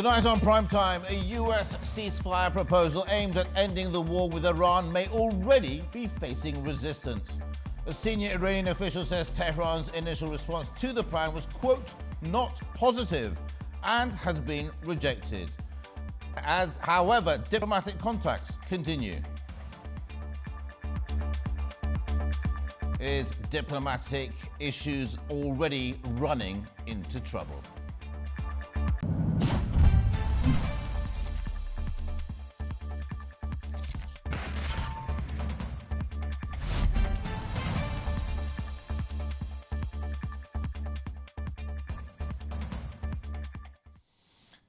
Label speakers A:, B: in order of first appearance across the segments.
A: Tonight on Primetime, a US ceasefire proposal aimed at ending the war with Iran may already be facing resistance. A senior Iranian official says Tehran's initial response to the plan was, quote, not positive and has been rejected. However, diplomatic contacts continue. Is diplomatic issues already running into trouble?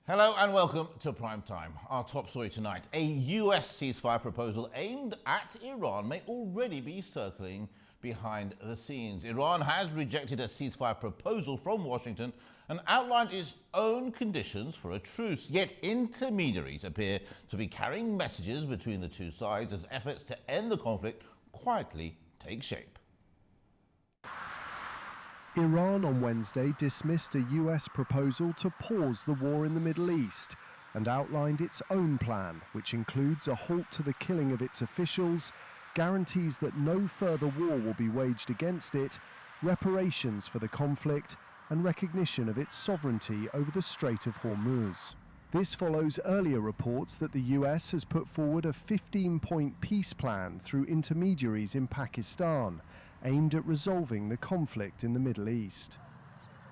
A: Hello and welcome to Prime Time. Our top story tonight, a US ceasefire proposal aimed at Iran may already be circling behind the scenes. Iran has rejected a ceasefire proposal from Washington and outlined its own conditions for a truce. Yet intermediaries appear to be carrying messages between the two sides as efforts to end the conflict quietly take shape.
B: Iran on Wednesday dismissed a US proposal to pause the war in the Middle East and outlined its own plan, which includes a halt to the killing of its officials, guarantees that no further war will be waged against it, reparations for the conflict, and recognition of its sovereignty over the Strait of Hormuz. This follows earlier reports that the US has put forward a 15-point peace plan through intermediaries in Pakistan, aimed at resolving the conflict in the Middle East.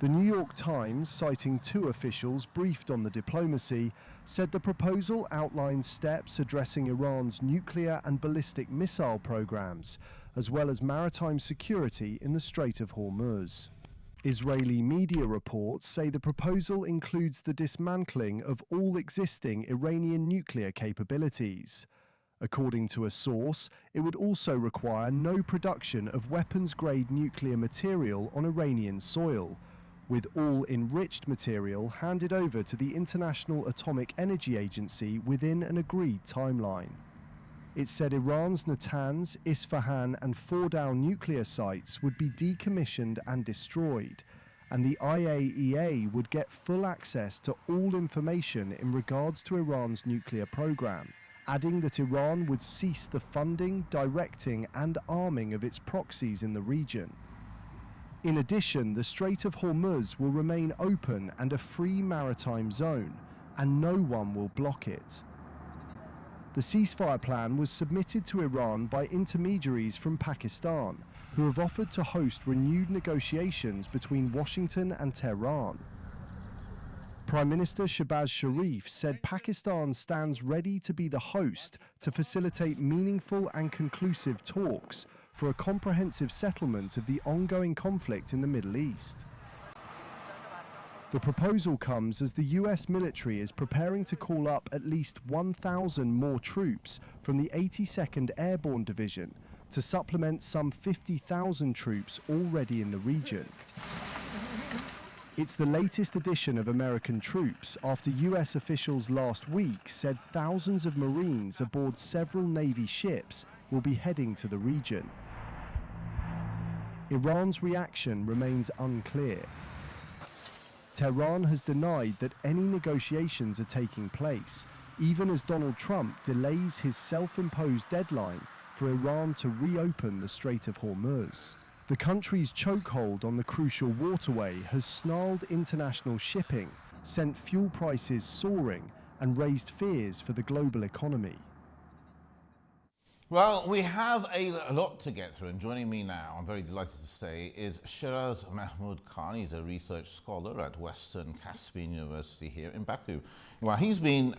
B: The New York Times, citing two officials briefed on the diplomacy, said the proposal outlines steps addressing Iran's nuclear and ballistic missile programs, as well as maritime security in the Strait of Hormuz. Israeli media reports say the proposal includes the dismantling of all existing Iranian nuclear capabilities. According to a source, it would also require no production of weapons-grade nuclear material on Iranian soil, with all enriched material handed over to the International Atomic Energy Agency within an agreed timeline. It said Iran's Natanz, Isfahan and Fordow nuclear sites would be decommissioned and destroyed, and the IAEA would get full access to all information in regards to Iran's nuclear program, adding that Iran would cease the funding, directing and arming of its proxies in the region. In addition, the Strait of Hormuz will remain open and a free maritime zone, and no one will block it. The ceasefire plan was submitted to Iran by intermediaries from Pakistan, who have offered to host renewed negotiations between Washington and Tehran. Prime Minister Shehbaz Sharif said Pakistan stands ready to be the host to facilitate meaningful and conclusive talks for a comprehensive settlement of the ongoing conflict in the Middle East. The proposal comes as the US military is preparing to call up at least 1,000 more troops from the 82nd Airborne Division to supplement some 50,000 troops already in the region. It's the latest addition of American troops after US officials last week said thousands of Marines aboard several Navy ships will be heading to the region. Iran's reaction remains unclear. Tehran has denied that any negotiations are taking place, even as Donald Trump delays his self-imposed deadline for Iran to reopen the Strait of Hormuz. The country's chokehold on the crucial waterway has snarled international shipping, sent fuel prices soaring, and raised fears for the global economy.
A: Well, we have a lot to get through, and joining me now, I'm very delighted to say, is Shiraz Mahmoud Khan. He's a research scholar at Western Caspian University here in Baku. Well, he's been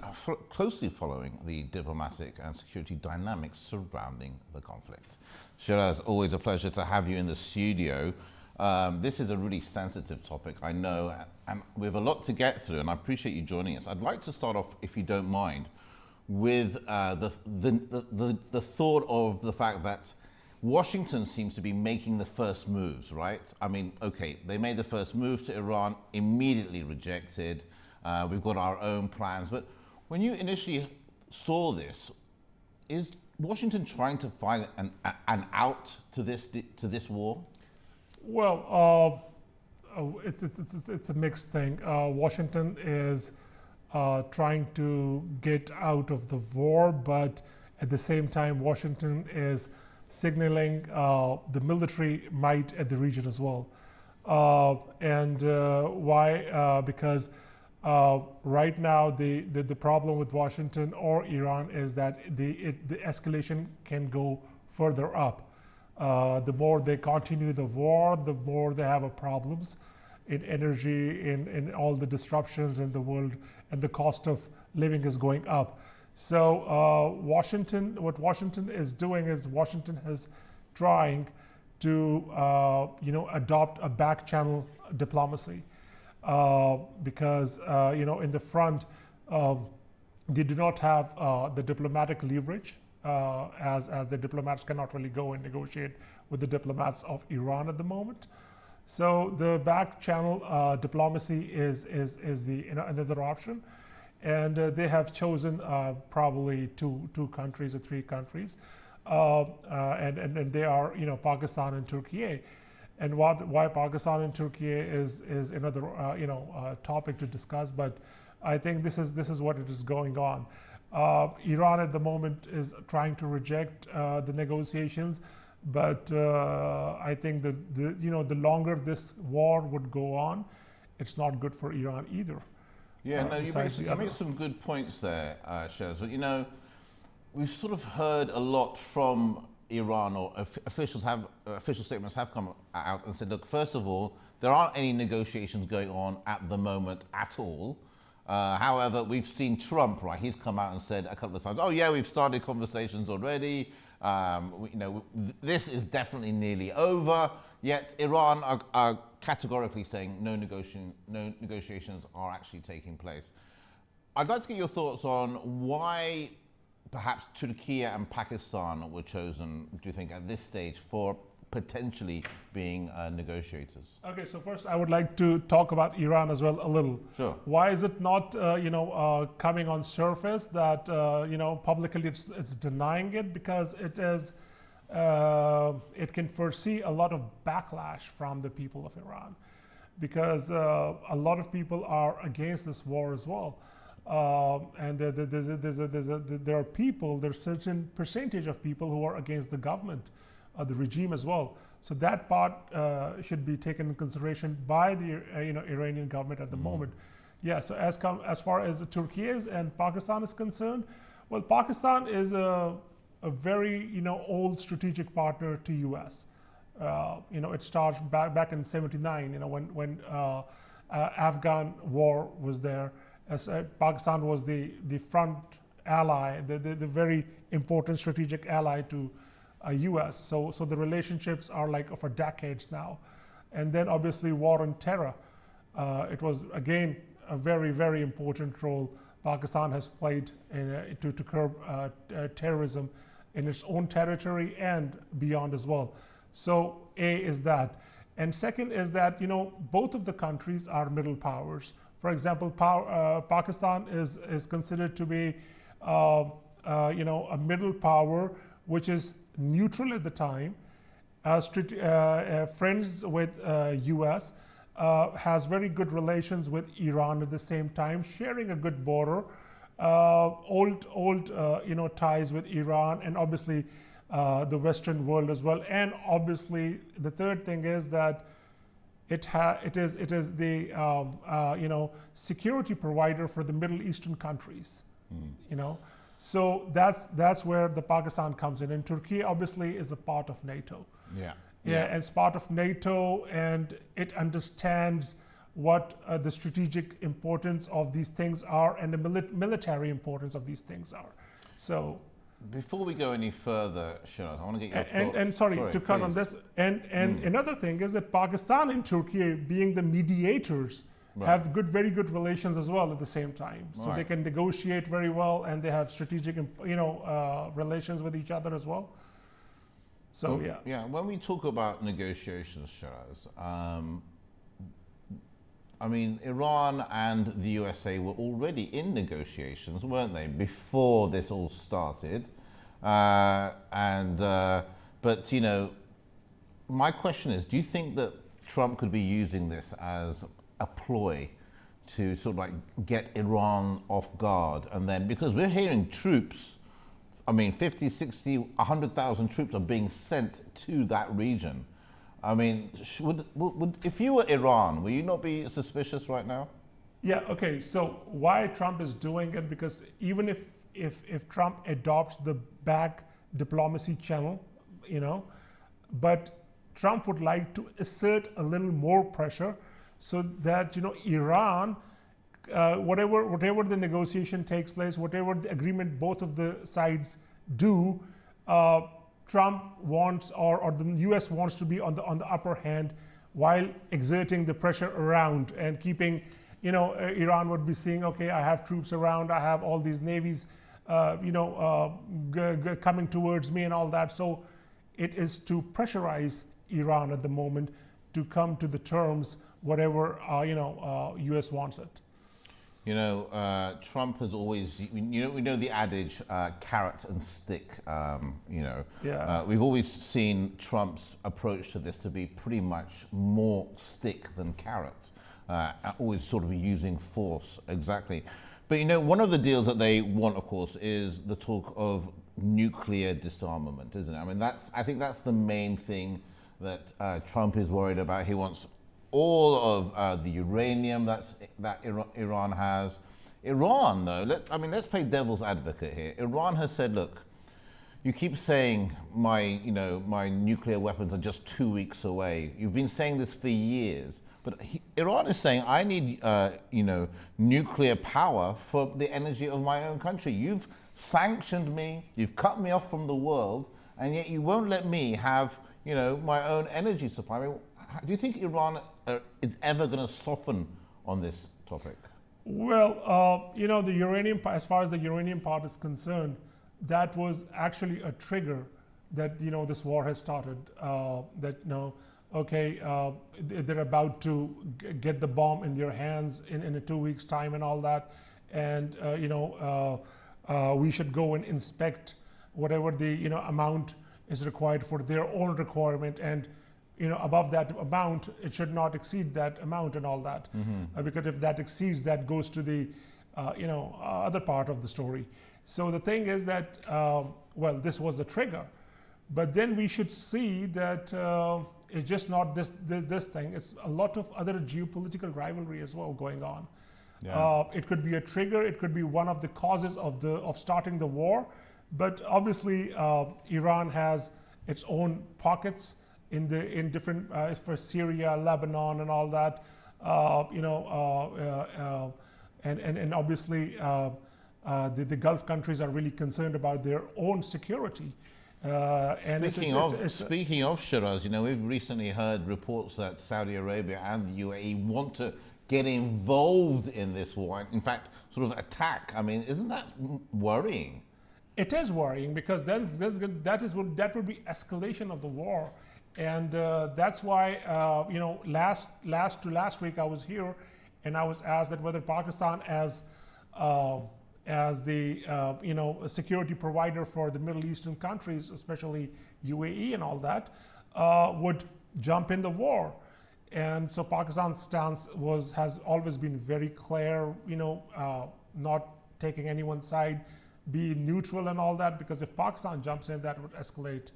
A: closely following the diplomatic and security dynamics surrounding the conflict. Shiraz, always a pleasure to have you in the studio. This is a really sensitive topic, I know, and we have a lot to get through, and I appreciate you joining us. I'd like to start off, if you don't mind, with the thought of the fact that Washington seems to be making the first moves, right? I mean, okay, they made the first move to Iran, immediately rejected. We've got our own plans. But when you initially saw this, is Washington trying to find an out to this war?
C: Well, it's a mixed thing. Washington is trying to get out of the war, but at the same time, Washington is signaling the military might at the region as well. Why? Because right now the problem with Washington or Iran is that the escalation can go further up. The more they continue the war, the more they have problems in energy, in all the disruptions in the world, and the cost of living is going up. So what Washington is doing is Washington is trying to adopt a back channel diplomacy because in the front they do not have the diplomatic leverage as the diplomats cannot really go and negotiate with the diplomats of Iran at the moment. So the back channel diplomacy is the another option, and they have chosen probably two countries or three countries, and they are Pakistan and Turkey. And why Pakistan and Turkey is another topic to discuss, but I think this is what it is going on. Iran at the moment is trying to reject the negotiations, but I think the longer this war would go on, it's not good for Iran either.
A: Yeah, no, you make some good points there, Shez. But we've sort of heard a lot from Iran, or official statements have come out and said, look, first of all, there aren't any negotiations going on at the moment at all. However, we've seen Trump, right? He's come out and said a couple of times, oh yeah, we've started conversations already. This is definitely nearly over. Yet Iran are categorically saying no negotiations are actually taking place. I'd like to get your thoughts on why perhaps Turkey and Pakistan were chosen, do you think, at this stage for potentially being negotiators?
C: Okay, so first I would like to talk about Iran as well a little.
A: Sure.
C: Why is it not, coming on surface that, publicly it's denying it? Because it is, it can foresee a lot of backlash from the people of Iran, because a lot of people are against this war as well. And there are people, there's a certain percentage of people who are against the government, the regime as well. So that part should be taken into consideration by the Iranian government at the moment. Yeah. So as far as Turkey and Pakistan is concerned, well, Pakistan is a very old strategic partner to U.S. It starts back in '79. When Afghan war was there. Pakistan was the front ally, the very important strategic ally to U.S. So the relationships are like for decades now. And then obviously war on terror. It was again a very, very important role Pakistan has played to curb terrorism in its own territory and beyond as well. So A is that. And second is that both of the countries are middle powers. For example, Pakistan is considered to be a middle power which is neutral at the time, friends with U.S., has very good relations with Iran at the same time, sharing a good border, old ties with Iran, and obviously the Western world as well. And obviously the third thing is that it is the security provider for the Middle Eastern countries. So that's where the Pakistan comes in, and Turkey obviously is a part of NATO. Yeah, and it's part of NATO, and it understands what the strategic importance of these things are and the military importance of these things are. So.
A: Before we go any further, Shiraz, I want to get your thoughts.
C: And sorry to cut on this. And another thing is that Pakistan and Turkey, being the mediators, have very good relations as well at the same time. So they can negotiate very well, and they have strategic, relations with each other as well. So
A: when we talk about negotiations, Shiraz, Iran and the USA were already in negotiations, weren't they, before this all started? But my question is, do you think that Trump could be using this as a ploy to sort of like get Iran off guard. And then, because we're hearing troops, I mean, 50, 60, 100,000 troops are being sent to that region. I mean, would if you were Iran, will you not be suspicious right now?
C: Yeah, okay, so why Trump is doing it, because even if Trump adopts the back diplomacy channel, but Trump would like to assert a little more pressure so that, Iran, whatever the negotiation takes place, whatever the agreement both of the sides do, Trump wants, or the US wants to be on the upper hand while exerting the pressure around and keeping, Iran would be saying, okay, I have troops around, I have all these navies, coming towards me and all that. So it is to pressurize Iran at the moment to come to the terms, whatever, US wants it.
A: Trump has always, we know the adage, carrot and stick,
C: Yeah.
A: We've always seen Trump's approach to this to be pretty much more stick than carrot, always sort of using force, exactly. But one of the deals that they want, of course, is the talk of nuclear disarmament, isn't it? I mean, I think that's the main thing that Trump is worried about. He wants all of the uranium that Iran has. Iran, though, let's play devil's advocate here. Iran has said, look, you keep saying my nuclear weapons are just 2 weeks away. You've been saying this for years. But Iran is saying, I need, nuclear power for the energy of my own country. You've sanctioned me, you've cut me off from the world, and yet you won't let me have, my own energy supply. I mean, do you think Iran is ever going to soften on this topic?
C: Well, the uranium, as far as the uranium part is concerned, that was actually a trigger that, this war has started. They're about to get the bomb in their hands in a 2 weeks time and all that. And, we should go and inspect whatever the, amount is required for their own requirement. And, above that amount, it should not exceed that amount and all that. Mm-hmm. Because if that exceeds, that goes to the, other part of the story. So the thing is that, this was the trigger. But then we should see that it's just not this thing. It's a lot of other geopolitical rivalry as well going on. Yeah. It could be a trigger. It could be one of the causes of starting the war. But obviously, Iran has its own pockets in different for Syria, Lebanon, and all that. And obviously, the Gulf countries are really concerned about their own security.
A: Speaking of Shiraz, we've recently heard reports that Saudi Arabia and the UAE want to get involved in this war. In fact, sort of attack. I mean, isn't that worrying?
C: It is worrying because that would be escalation of the war, and that's why last week I was here, and I was asked that whether Pakistan as the security provider for the Middle Eastern countries, especially UAE and all that, would jump in the war. And so Pakistan's stance has always been very clear, not taking anyone's side, be neutral and all that, because if Pakistan jumps in, that would escalate.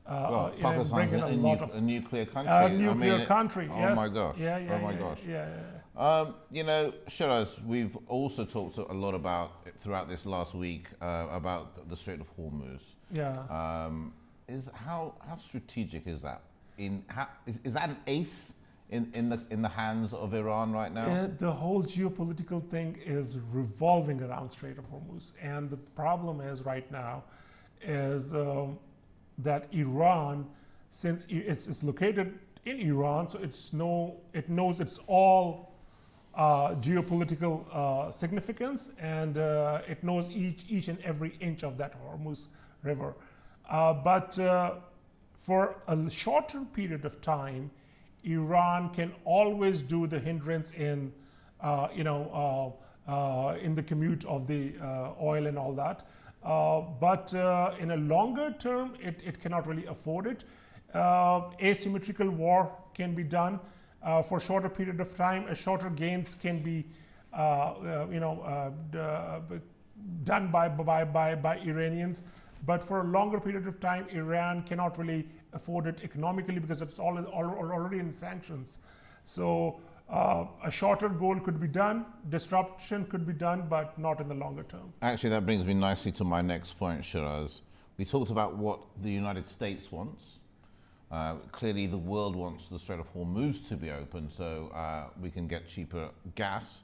A: Pakistan's a nuclear country.
C: Country, yes.
A: Oh my gosh.
C: Yeah,
A: oh my gosh.
C: Yeah.
A: Shiraz, we've also talked a lot about, throughout this last week, about the Strait of Hormuz.
C: Yeah.
A: How strategic is that? Is that an ace in the hands of Iran right now?
C: The whole geopolitical thing is revolving around Strait of Hormuz, and the problem is right now is that Iran, since it's located in Iran, so it knows it's all geopolitical significance, and it knows each and every inch of that Hormuz River. But for a shorter period of time, Iran can always do the hindrance in the commute of the oil and all that. But in a longer term, it cannot really afford it. Asymmetrical war can be done for a shorter period of time. Shorter gains can be done by Iranians. But for a longer period of time, Iran cannot really afford it economically because it's already in sanctions. So a shorter goal could be done, disruption could be done, but not in the longer term.
A: Actually, that brings me nicely to my next point, Shiraz. We talked about what the United States wants. Clearly, the world wants the Strait of Hormuz to be open so we can get cheaper gas.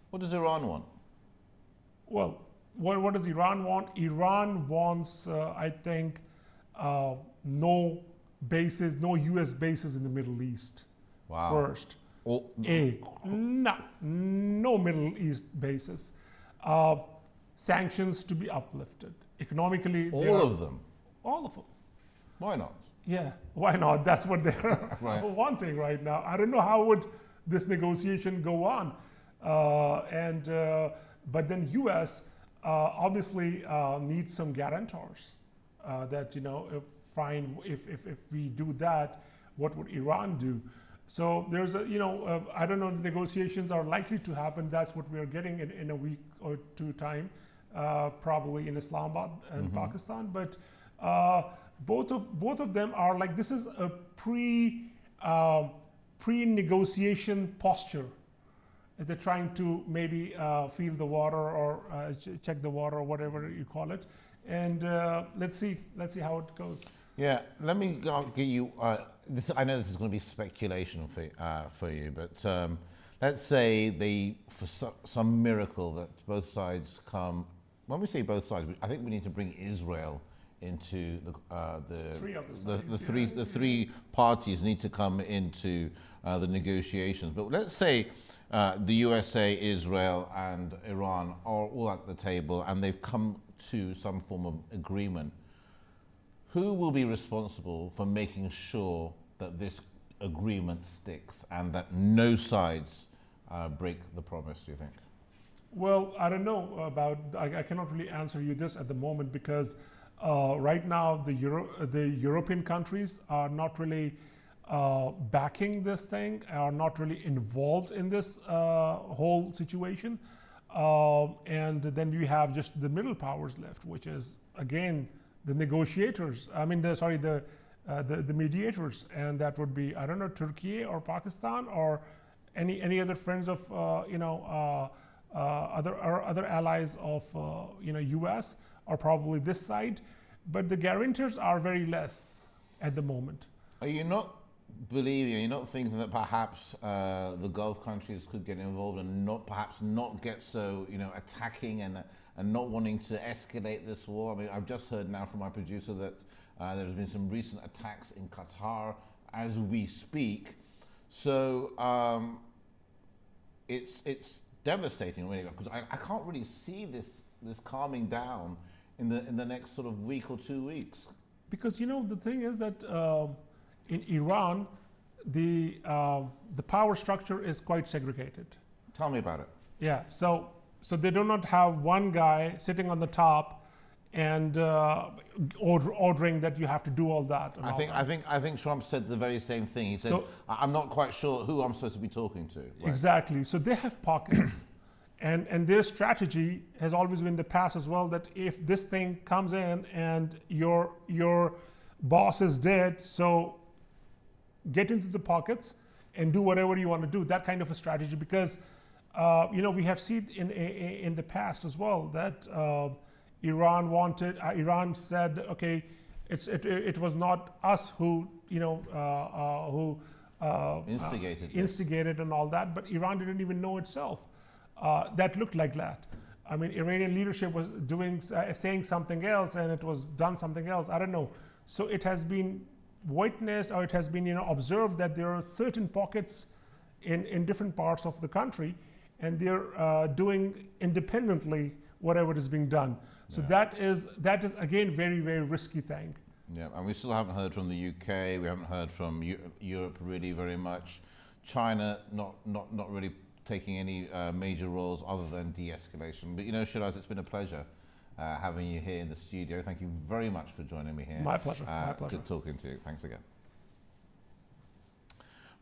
A: What does Iran want?
C: Well, what does Iran want? Iran wants, I think, no bases, no U.S. bases in the Middle East.
A: Wow.
C: First. No Middle East bases. Sanctions to be uplifted. Economically,
A: all of them?
C: All of them.
A: Why not?
C: Yeah, why not? That's what they're wanting right now. I don't know how would this negotiation go on. But then U.S. Obviously needs some guarantors that, if we do that, what would Iran do? So there's I don't know, the negotiations are likely to happen. That's what we're getting in a week or two time, probably in Islamabad and Pakistan. But both of them are like, this is a pre-negotiation posture. They're trying to maybe feel the water or check the water or whatever you call it, and let's see how it goes.
A: Yeah, let me get you. I know this is going to be speculation for you, but let's say for some miracle that both sides come. When we say both sides, I think we need to bring Israel into the three parties need to come into the negotiations. But let's say the USA, Israel, and Iran are all at the table and they've come to some form of agreement. Who will be responsible for making sure that this agreement sticks and that no sides break the promise, do you think?
C: Well, I don't know about, I cannot really answer you this at the moment because right now the European countries are not really backing this thing, are not really involved in this whole situation. And then you have just the middle powers left, which is, again, the negotiators, the mediators, and that would be, I don't know, Turkey or Pakistan or any other friends of other allies of US, or probably this side, but the guarantors are very less at the moment.
A: Are you not believing? Are you not thinking that perhaps the Gulf countries could get involved and perhaps not get so attacking and not wanting to escalate this war? I mean, I've just heard now from my producer that there's been some recent attacks in Qatar as we speak. So it's devastating, really, because I can't really see this calming down in the next sort of week or 2 weeks.
C: Because the thing is that in Iran, the power structure is quite segregated.
A: Tell me about it.
C: Yeah, so they do not have one guy sitting on the top and ordering that you have to do all that. And
A: I think Trump said the very same thing. He said, "I'm not quite sure who I'm supposed to be talking to." Right?
C: Exactly. So they have pockets, and their strategy has always been the past as well. That if this thing comes in and your boss is dead, so get into the pockets and do whatever you want to do. That kind of a strategy, because we have seen in the past as well that Iran said, okay, it was not us who instigated and all that, but Iran didn't even know itself. That looked like that. I mean, Iranian leadership was saying something else, and it was done something else. I don't know. So it has been witnessed, or it has been observed that there are certain pockets in different parts of the country, and they're doing independently whatever is being done. So that is again very, very risky thing.
A: Yeah, and we still haven't heard from the UK. We haven't heard from Europe really very much. China not really taking any major roles other than de-escalation. But Shiraz, it's been a pleasure having you here in the studio. Thank you very much for joining me here.
C: My pleasure. My pleasure.
A: Good talking to you. Thanks again.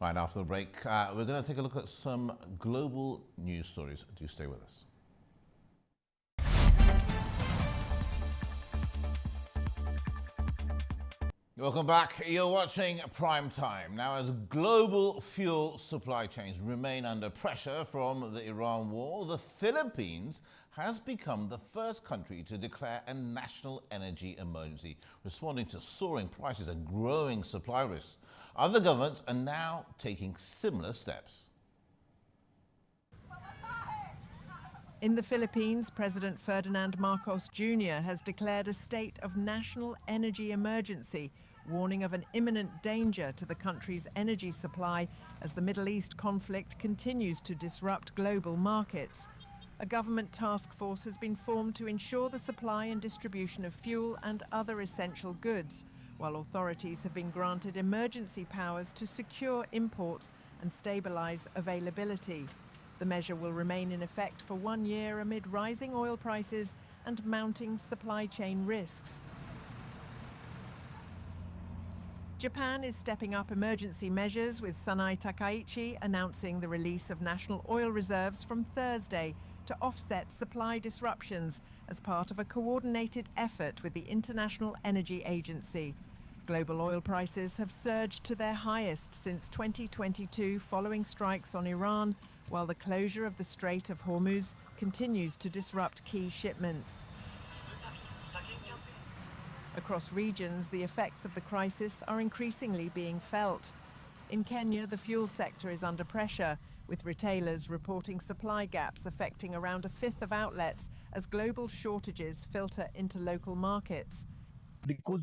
A: Right after the break, we're going to take a look at some global news stories. Do stay with us. Welcome back. You're watching Prime Time. Now, as global fuel supply chains remain under pressure from the Iran war, the Philippines has become the first country to declare a national energy emergency, responding to soaring prices and growing supply risks. Other governments are now taking similar steps.
D: In the Philippines, President Ferdinand Marcos Jr. has declared a state of national energy emergency, warning of an imminent danger to the country's energy supply as the Middle East conflict continues to disrupt global markets. A government task force has been formed to ensure the supply and distribution of fuel and other essential goods, while authorities have been granted emergency powers to secure imports and stabilize availability. The measure will remain in effect for 1 year amid rising oil prices and mounting supply chain risks. Japan is stepping up emergency measures, with Sanai Takaichi announcing the release of national oil reserves from Thursday to offset supply disruptions as part of a coordinated effort with the International Energy Agency. Global oil prices have surged to their highest since 2022 following strikes on Iran, while the closure of the Strait of Hormuz continues to disrupt key shipments. Across regions, the effects of the crisis are increasingly being felt. In Kenya, the fuel sector is under pressure, with retailers reporting supply gaps affecting around a fifth of outlets as global shortages filter into local markets.
E: Because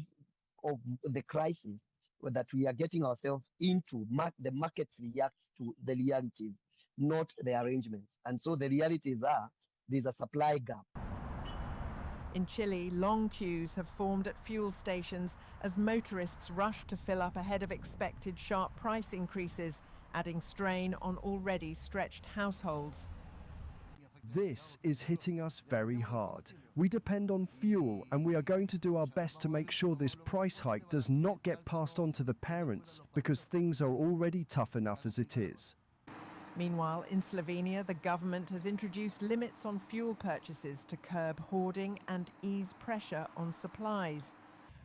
E: of the crisis that we are getting ourselves into, the market reacts to the realities, not the arrangements. And so the realities are there's a supply gap.
D: In Chile, long queues have formed at fuel stations as motorists rush to fill up ahead of expected sharp price increases, adding strain on already stretched households.
B: This is hitting us very hard. We depend on fuel, and we are going to do our best to make sure this price hike does not get passed on to the parents, because things are already tough enough as it is.
D: Meanwhile, in Slovenia, the government has introduced limits on fuel purchases to curb hoarding and ease pressure on supplies.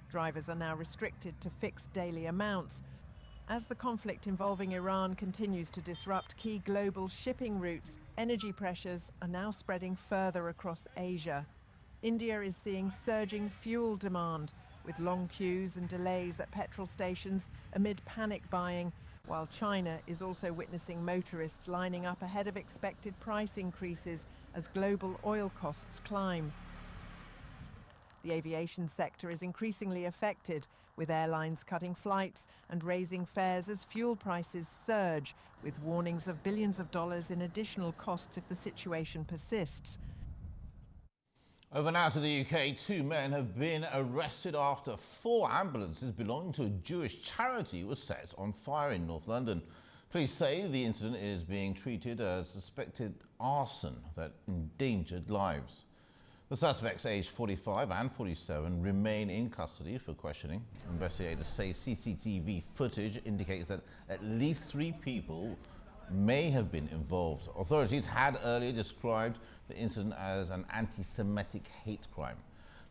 D: Drivers are now restricted to fixed daily amounts. As the conflict involving Iran continues to disrupt key global shipping routes, energy pressures are now spreading further across Asia. India is seeing surging fuel demand, with long queues and delays at petrol stations amid panic buying, while China is also witnessing motorists lining up ahead of expected price increases as global oil costs climb. The aviation sector is increasingly affected, with airlines cutting flights and raising fares as fuel prices surge, with warnings of billions of dollars in additional costs if the situation persists.
A: Over now to the UK, 2 men have been arrested after 4 ambulances belonging to a Jewish charity were set on fire in North London. Police say the incident is being treated as suspected arson that endangered lives. The suspects, aged 45 and 47, remain in custody for questioning. Investigators say CCTV footage indicates that at least 3 people may have been involved. Authorities had earlier described the incident as an anti-Semitic hate crime.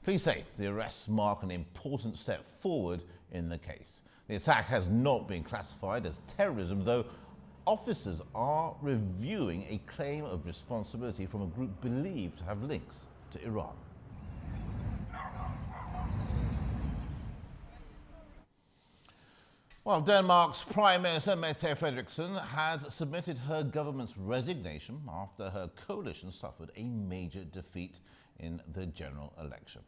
A: Police say the arrests mark an important step forward in the case. The attack has not been classified as terrorism, though officers are reviewing a claim of responsibility from a group believed to have links to Iran. Well, Denmark's Prime Minister Mette Frederiksen has submitted her government's resignation after her coalition suffered a major defeat in the general election.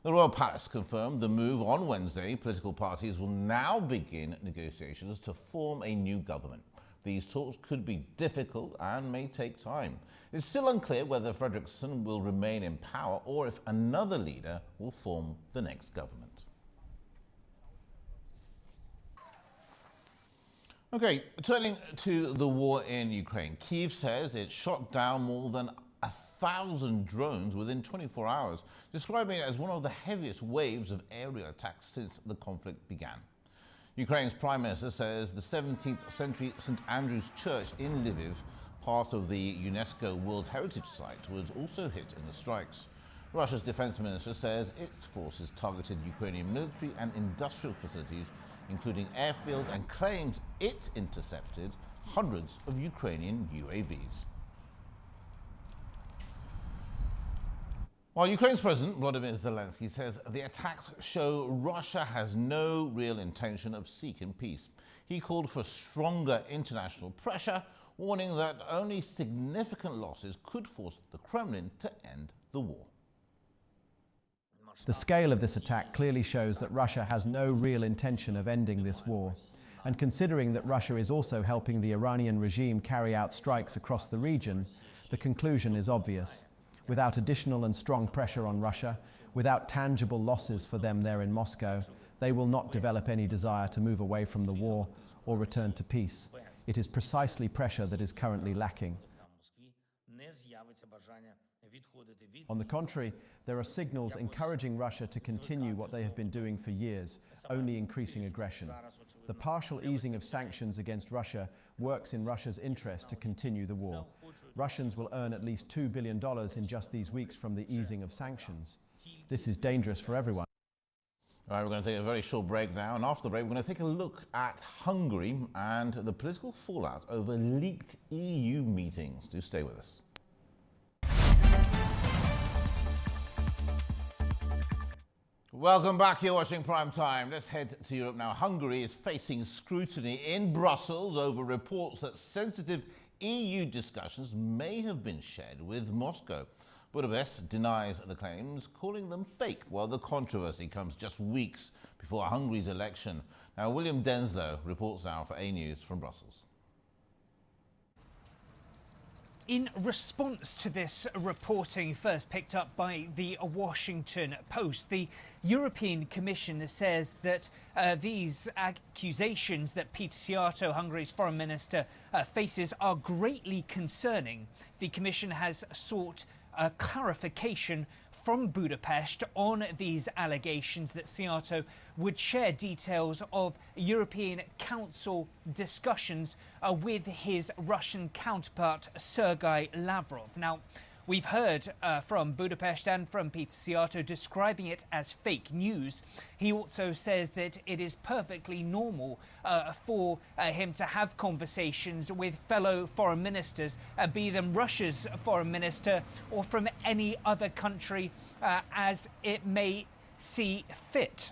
A: The Royal Palace confirmed the move on Wednesday. Political parties will now begin negotiations to form a new government. These talks could be difficult and may take time. It's still unclear whether Frederiksen will remain in power or if another leader will form the next government. Okay, turning to the war in Ukraine. Kyiv says it shot down more than 1,000 drones within 24 hours, describing it as one of the heaviest waves of aerial attacks since the conflict began. Ukraine's Prime Minister says the 17th century St. Andrew's Church in Lviv, part of the UNESCO World Heritage Site, was also hit in the strikes. Russia's defense minister says its forces targeted Ukrainian military and industrial facilities, including airfields, and claims it intercepted hundreds of Ukrainian UAVs. While Ukraine's President Volodymyr Zelensky says the attacks show Russia has no real intention of seeking peace, he called for stronger international pressure, warning that only significant losses could force the Kremlin to end the war.
F: The scale of this attack clearly shows that Russia has no real intention of ending this war. And considering that Russia is also helping the Iranian regime carry out strikes across the region, the conclusion is obvious. Without additional and strong pressure on Russia, without tangible losses for them there in Moscow, they will not develop any desire to move away from the war or return to peace. It is precisely pressure that is currently lacking. On the contrary, there are signals encouraging Russia to continue what they have been doing for years, only increasing aggression. The partial easing of sanctions against Russia works in Russia's interest to continue the war. Russians will earn at least $2 billion in just these weeks from the easing of sanctions. This is dangerous for everyone.
A: All right, we're going to take a very short break now, and after the break, we're going to take a look at Hungary and the political fallout over leaked EU meetings. Do stay with us. Welcome back. You're watching Prime Time. Let's head to Europe now. Hungary is facing scrutiny in Brussels over reports that sensitive EU discussions may have been shared with Moscow. Budapest denies the claims, calling them fake, while the controversy comes just weeks before Hungary's election. Now, William Denslow reports now for A News from Brussels.
G: In response to this reporting, first picked up by the Washington Post, the European Commission says that these accusations that Peter Szijjártó, Hungary's foreign minister, faces are greatly concerning. The Commission has sought clarification from Budapest on these allegations that Szijjártó would share details of European Council discussions with his Russian counterpart Sergei Lavrov. Now, we've heard from Budapest and from Peter Szijjártó describing it as fake news. He also says that it is perfectly normal for him to have conversations with fellow foreign ministers, be them Russia's foreign minister or from any other country as it may see fit.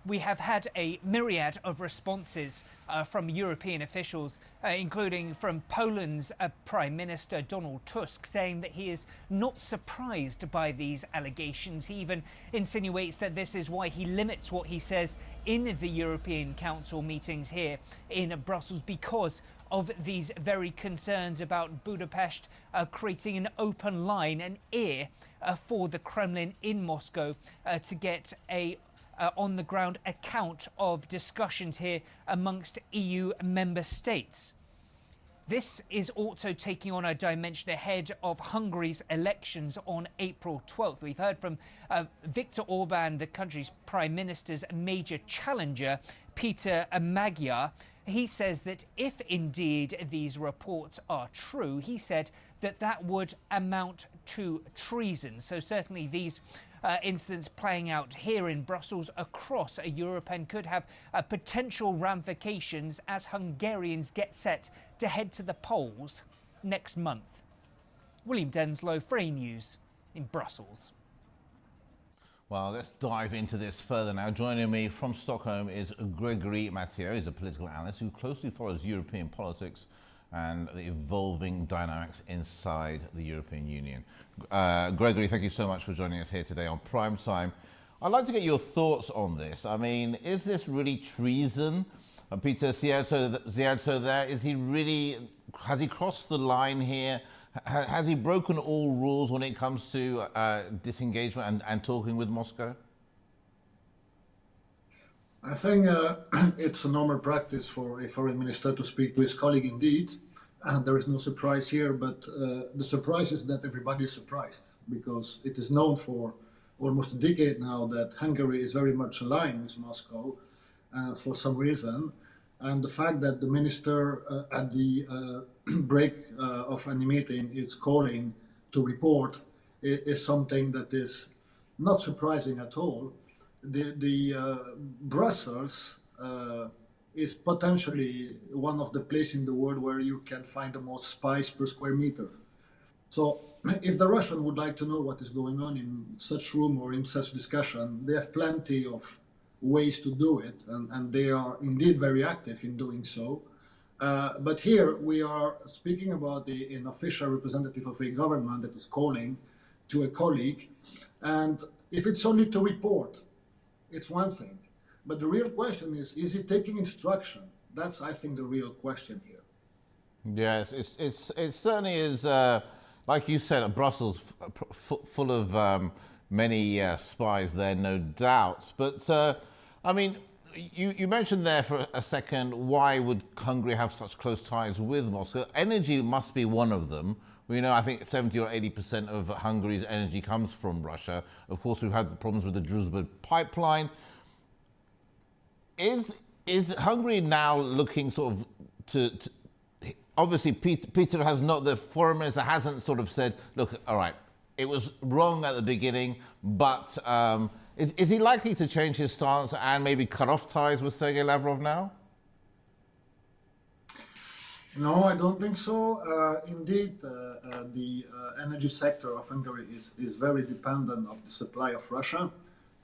G: We have had a myriad of responses from European officials, including from Poland's Prime Minister Donald Tusk, saying that he is not surprised by these allegations. He even insinuates that this is why he limits what he says in the European Council meetings here in Brussels, because of these very concerns about Budapest creating an open line, an ear for the Kremlin in Moscow to get a on-the-ground account of discussions here amongst EU member states. This is also taking on a dimension ahead of Hungary's elections on April 12th. We've heard from Viktor Orban, the country's prime minister's major challenger, Peter Magyar. He says that if indeed these reports are true, he said that that would amount to treason. So certainly these incidents playing out here in Brussels across Europe and could have potential ramifications as Hungarians get set to head to the polls next month. William Denslow, Free News in Brussels.
A: Well, let's dive into this further now. Joining me from Stockholm is Gregory Mathieu. He's a political analyst who closely follows European politics and the evolving dynamics inside the European Union. Gregory, thank you so much for joining us here today on Prime Time. I'd like to get your thoughts on this. I mean, is this really treason? Peter Szijjártó there, has he crossed the line here? Has he broken all rules when it comes to disengagement and talking with Moscow?
H: I think it's a normal practice for a foreign minister to speak to his colleague indeed, and there is no surprise here, but the surprise is that everybody is surprised, because it is known for almost a decade now that Hungary is very much aligned with Moscow, for some reason. And the fact that the minister at the break of any meeting is calling to report is something that is not surprising at all. Brussels is potentially one of the places in the world where you can find the most spies per square meter. So if the Russian would like to know what is going on in such room or in such discussion, they have plenty of ways to do it, and they are indeed very active in doing so. But here we are speaking about an official representative of a government that is calling to a colleague, and if it's only to report, it's one thing. But the real question is he taking instruction? That's, I think, the real question here.
A: Yes, it certainly is, like you said, Brussels full of many spies there, no doubt. But, I mean, you mentioned there for a second, why would Hungary have such close ties with Moscow? Energy must be one of them. We know, I think 70 or 80% of Hungary's energy comes from Russia. Of course, we've had the problems with the Druzhba pipeline. Is Hungary now looking sort of to obviously Peter has not, the foreign minister hasn't sort of said, look, all right, it was wrong at the beginning, but is he likely to change his stance and maybe cut off ties with Sergei Lavrov now?
H: No, I don't think so. Indeed, the energy sector of Hungary is very dependent of the supply of Russia,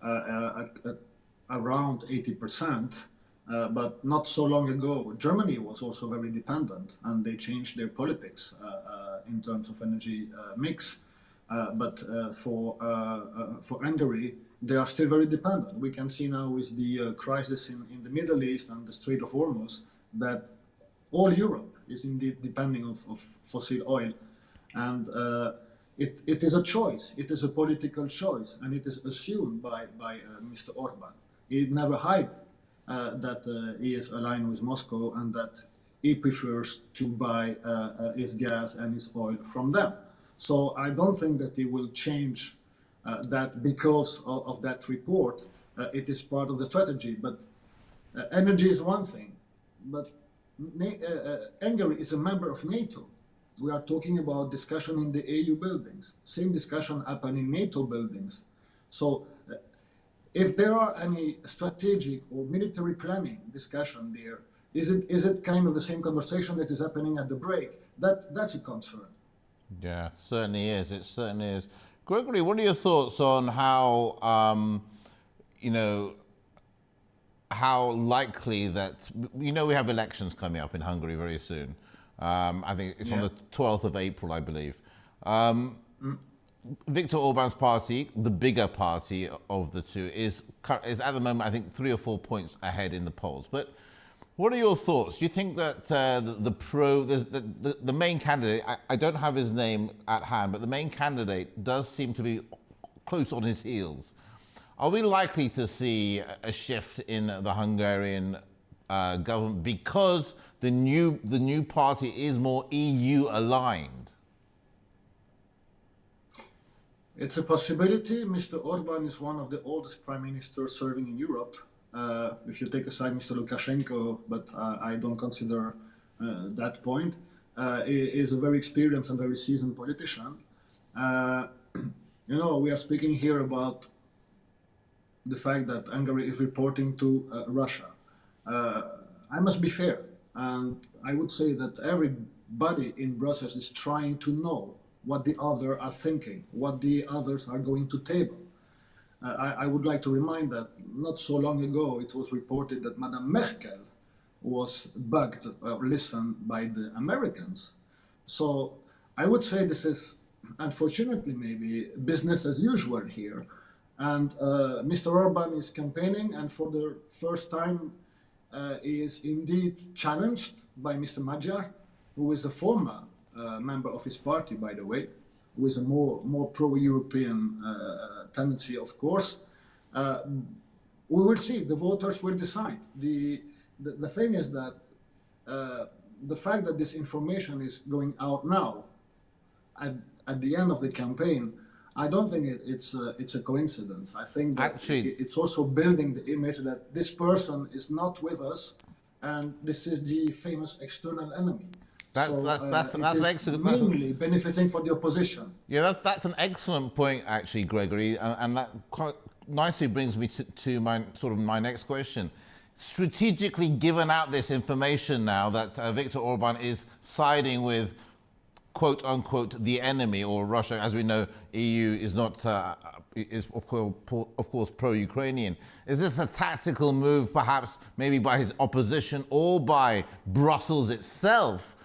H: at around 80%. But not so long ago, Germany was also very dependent, and they changed their politics in terms of energy mix. But for Hungary, they are still very dependent. We can see now with the crisis in the Middle East and the Strait of Hormuz that all Europe is indeed depending of fossil oil. And it is a choice. It is a political choice, and it is assumed by Mr. Orban. He never hides that he is aligned with Moscow and that he prefers to buy his gas and his oil from them. So I don't think that he will change that because of that report. It is part of the strategy. But energy is one thing. But Hungary is a member of NATO. We are talking about discussion in the EU buildings. Same discussion happen in NATO buildings. So if there are any strategic or military planning discussion there, is it kind of the same conversation that is happening at the break? That's a concern.
A: Yeah, it certainly is. It certainly is. Gregory, what are your thoughts on how, how likely that, we have elections coming up in Hungary very soon. I think it's on the 12th of April, I believe. Viktor Orban's party, the bigger party of the two, is at the moment, I think, 3 or 4 points ahead in the polls. But what are your thoughts? Do you think that the main candidate, I don't have his name at hand, but the main candidate does seem to be close on his heels. Are we likely to see a shift in the Hungarian government because the new party is more EU aligned?
H: It's a possibility. Mr. Orban is one of the oldest prime ministers serving in Europe. If you take aside Mr. Lukashenko, but I don't consider that point, he is a very experienced and very seasoned politician. We are speaking here about the fact that Hungary is reporting to Russia. I must be fair, and I would say that everybody in Brussels is trying to know what the others are thinking, what the others are going to table. I would like to remind that not so long ago it was reported that Madame Merkel was bugged or listened by the Americans. So I would say this is, unfortunately, maybe business as usual here. And Mr. Orban is campaigning, and for the first time he is indeed challenged by Mr. Magyar, who is a former member of his party, by the way, with a more pro-European tendency, of course. We will see. The voters will decide. The thing is that the fact that this information is going out now, at the end of the campaign, I don't think it's a coincidence. I think that
A: Actually,
H: it's also building the image that this person is not with us, and this is the famous external enemy.
A: that's
H: It is
A: excellent.
H: mainly benefiting for the opposition.
A: Yeah, that's an excellent point, actually, Gregory, and that quite nicely brings me to my next question. Strategically given out this information now that Viktor Orban is siding with, quote unquote, the enemy, or Russia. As we know, EU is not is of course pro-Ukrainian. Is this a tactical move, perhaps maybe by his opposition or by Brussels itself,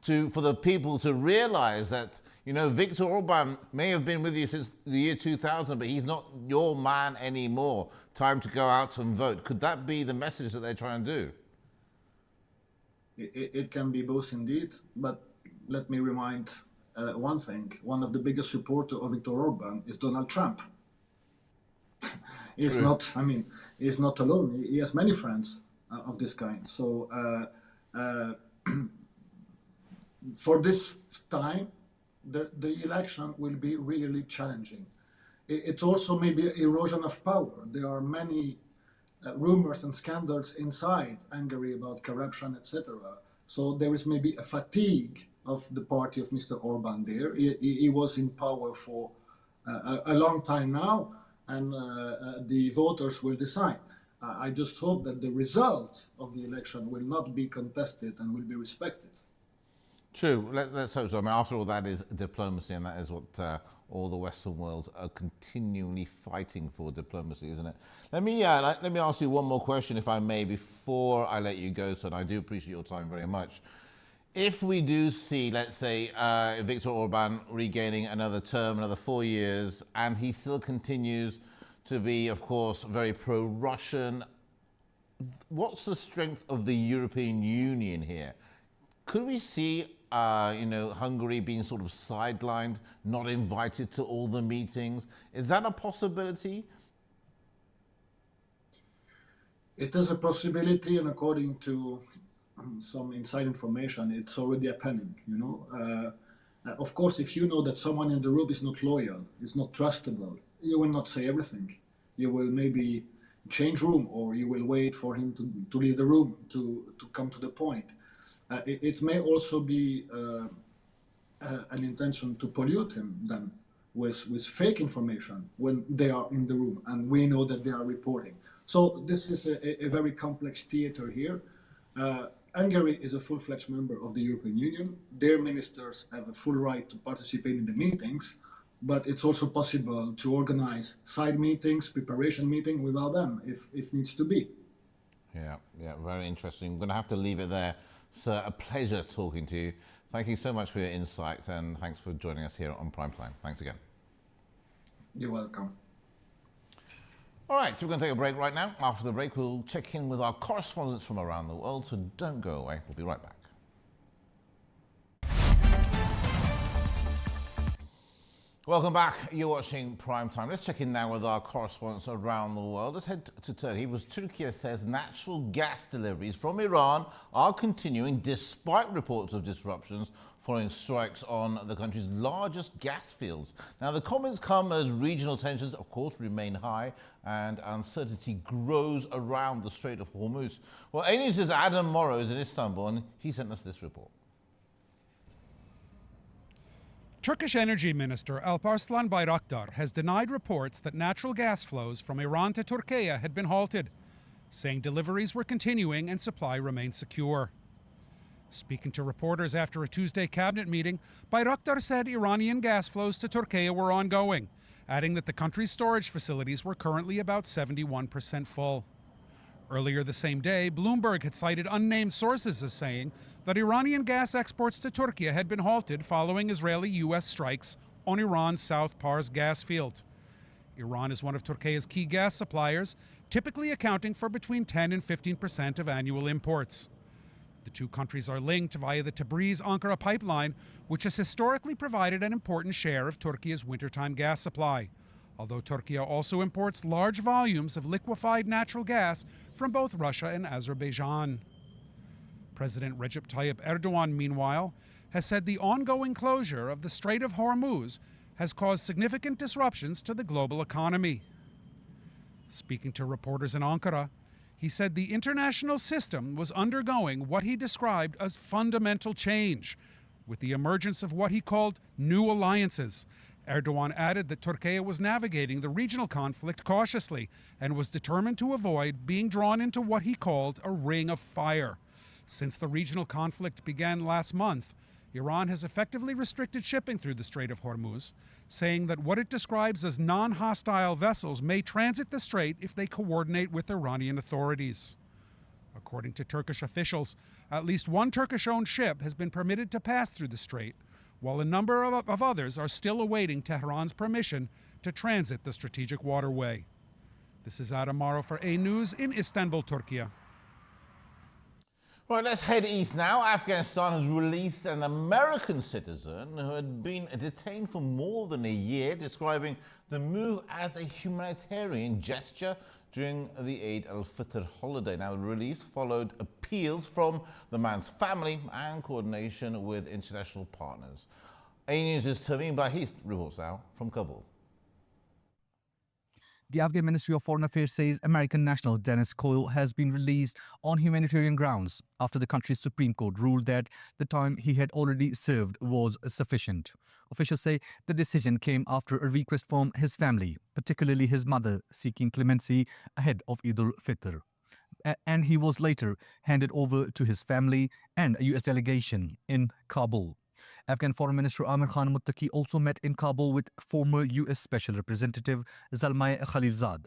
A: for the people to realize that, you know, Viktor Orban may have been with you since the year 2000, but he's not your man anymore. Time to go out and vote. Could that be the message that they're trying to do?
H: It can be both indeed, but let me remind one thing. One of the biggest supporters of Viktor Orban is Donald Trump. He's not alone. He has many friends of this kind. So for this time, the election will be really challenging. It's also maybe erosion of power. There are many rumors and scandals inside Hungary about corruption, etc. So there is maybe a fatigue of the party of Mr. Orban there. He was in power for a long time now, and the voters will decide. I just hope that the result of the election will not be contested and will be respected.
A: True. Let's hope so. I mean, after all, that is diplomacy, and that is what all the Western worlds are continually fighting for, diplomacy, isn't it? Let me ask you one more question, if I may, before I let you go, son. I do appreciate your time very much. If we do see, let's say, Viktor Orban regaining another term, another 4 years, and he still continues to be, of course, very pro-Russian, what's the strength of the European Union here? Could we see Hungary being sort of sidelined, not invited to all the meetings? Is that a possibility?
H: It is a possibility, and according to some inside information, it's already happening. Of course, if you know that someone in the room is not loyal, is not trustable, you will not say everything. You will maybe change room, or you will wait for him to leave the room to come to the point. It may also be an intention to pollute him then with fake information when they are in the room and we know that they are reporting. So this is a very complex theater here. Hungary is a full-fledged member of the European Union. Their ministers have a full right to participate in the meetings, but it's also possible to organize side meetings, preparation meeting without them if needs to be.
A: Yeah, very interesting. I'm going to have to leave it there. Sir, a pleasure talking to you. Thank you so much for your insight, and thanks for joining us here on PrimeTime. Thanks again.
H: You're welcome.
A: All right, so we're going to take a break right now. After the break, we'll check in with our correspondents from around the world, so don't go away. We'll be right back. Welcome back. You're watching Primetime. Let's check in now with our correspondents around the world. Let's head to Turkey, because Turkey says natural gas deliveries from Iran are continuing despite reports of disruptions following strikes on the country's largest gas fields. Now, the comments come as regional tensions, of course, remain high and uncertainty grows around the Strait of Hormuz. Well, A-News' Adam Morrow is in Istanbul, and he sent us this report.
I: Turkish Energy Minister Alparslan Bayraktar has denied reports that natural gas flows from Iran to Turkey had been halted, saying deliveries were continuing and supply remained secure. Speaking to reporters after a Tuesday cabinet meeting, Bayraktar said Iranian gas flows to Turkey were ongoing, adding that the country's storage facilities were currently about 71% full. Earlier the same day, Bloomberg had cited unnamed sources as saying that Iranian gas exports to Turkey had been halted following Israeli-U.S. strikes on Iran's South Pars gas field. Iran is one of Turkey's key gas suppliers, typically accounting for between 10 and 15% of annual imports. The two countries are linked via the Tabriz-Ankara pipeline, which has historically provided an important share of Turkey's wintertime gas supply, although Turkey also imports large volumes of liquefied natural gas from both Russia and Azerbaijan. President Recep Tayyip Erdogan, meanwhile, has said the ongoing closure of the Strait of Hormuz has caused significant disruptions to the global economy. Speaking to reporters in Ankara, he said the international system was undergoing what he described as fundamental change, with the emergence of what he called new alliances. Erdogan added that Turkey was navigating the regional conflict cautiously and was determined to avoid being drawn into what he called a ring of fire. Since the regional conflict began last month, Iran has effectively restricted shipping through the Strait of Hormuz, saying that what it describes as non-hostile vessels may transit the strait if they coordinate with Iranian authorities. According to Turkish officials, at least one Turkish-owned ship has been permitted to pass through the strait, while a number of others are still awaiting Tehran's permission to transit the strategic waterway. This is Adam Morrow for A News in Istanbul, Turkey.
A: Right, let's head east now. Afghanistan has released an American citizen who had been detained for more than a year, describing the move as a humanitarian gesture during the Eid al-Fitr holiday. Now, the release followed appeals from the man's family and coordination with international partners. A News' Tamim Bahis reports now from Kabul.
J: The Afghan Ministry of Foreign Affairs says American national Dennis Coyle has been released on humanitarian grounds after the country's Supreme Court ruled that the time he had already served was sufficient. Officials say the decision came after a request from his family, particularly his mother, seeking clemency ahead of Eid al-Fitr. And he was later handed over to his family and a U.S. delegation in Kabul. Afghan Foreign Minister Amir Khan Muttaqi also met in Kabul with former U.S. Special Representative Zalmay Khalilzad,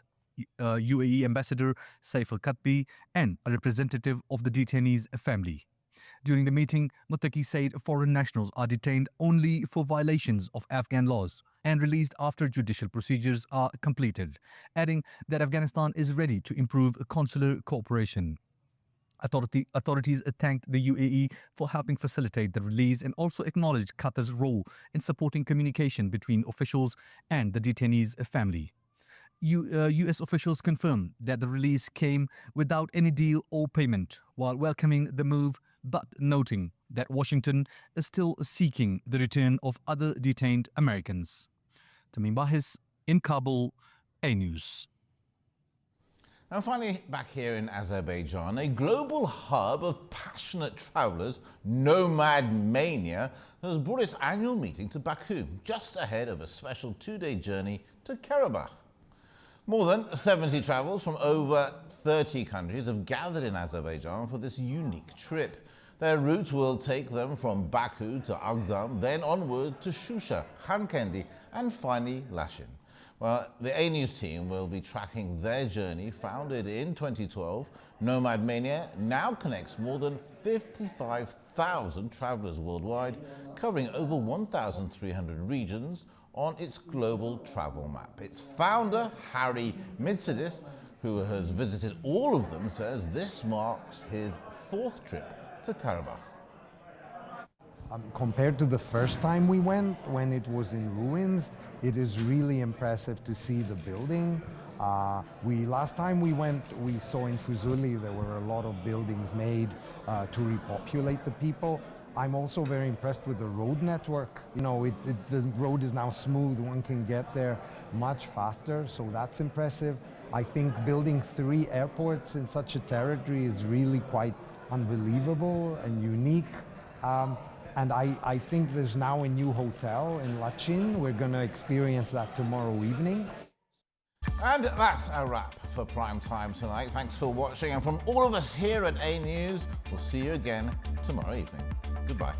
J: UAE Ambassador Saif al-Katbi, and a representative of the detainees' family. During the meeting, Muttaqi said foreign nationals are detained only for violations of Afghan laws and released after judicial procedures are completed, adding that Afghanistan is ready to improve consular cooperation. Authorities thanked the UAE for helping facilitate the release and also acknowledged Qatar's role in supporting communication between officials and the detainees' family. U.S. officials confirmed that the release came without any deal or payment, while welcoming the move, but noting that Washington is still seeking the return of other detained Americans. Tamim Bahis in Kabul, A News.
A: And finally, back here in Azerbaijan, a global hub of passionate travelers, Nomad Mania, has brought its annual meeting to Baku, just ahead of a special two-day journey to Karabakh. More than 70 travelers from over 30 countries have gathered in Azerbaijan for this unique trip. Their route will take them from Baku to Agdam, then onward to Shusha, Khankendi, and finally Lashin. Well, the A News team will be tracking their journey. Founded in 2012, Nomad Mania now connects more than 55,000 travelers worldwide, covering over 1,300 regions on its global travel map. Its founder, Harry Midsidis, who has visited all of them, says this marks his fourth trip to Karabakh.
K: Compared to the first time we went, when it was in ruins, it is really impressive to see the building. Last time we went, we saw in Fuzuli there were a lot of buildings made to repopulate the people. I'm also very impressed with the road network. You know, the road is now smooth, one can get there much faster, so that's impressive. I think building 3 airports in such a territory is really quite unbelievable and unique. And I think there's now a new hotel in Lachin. We're going to experience that tomorrow evening.
A: And that's a wrap for Prime Time tonight. Thanks for watching. And from all of us here at A News, we'll see you again tomorrow evening. Goodbye.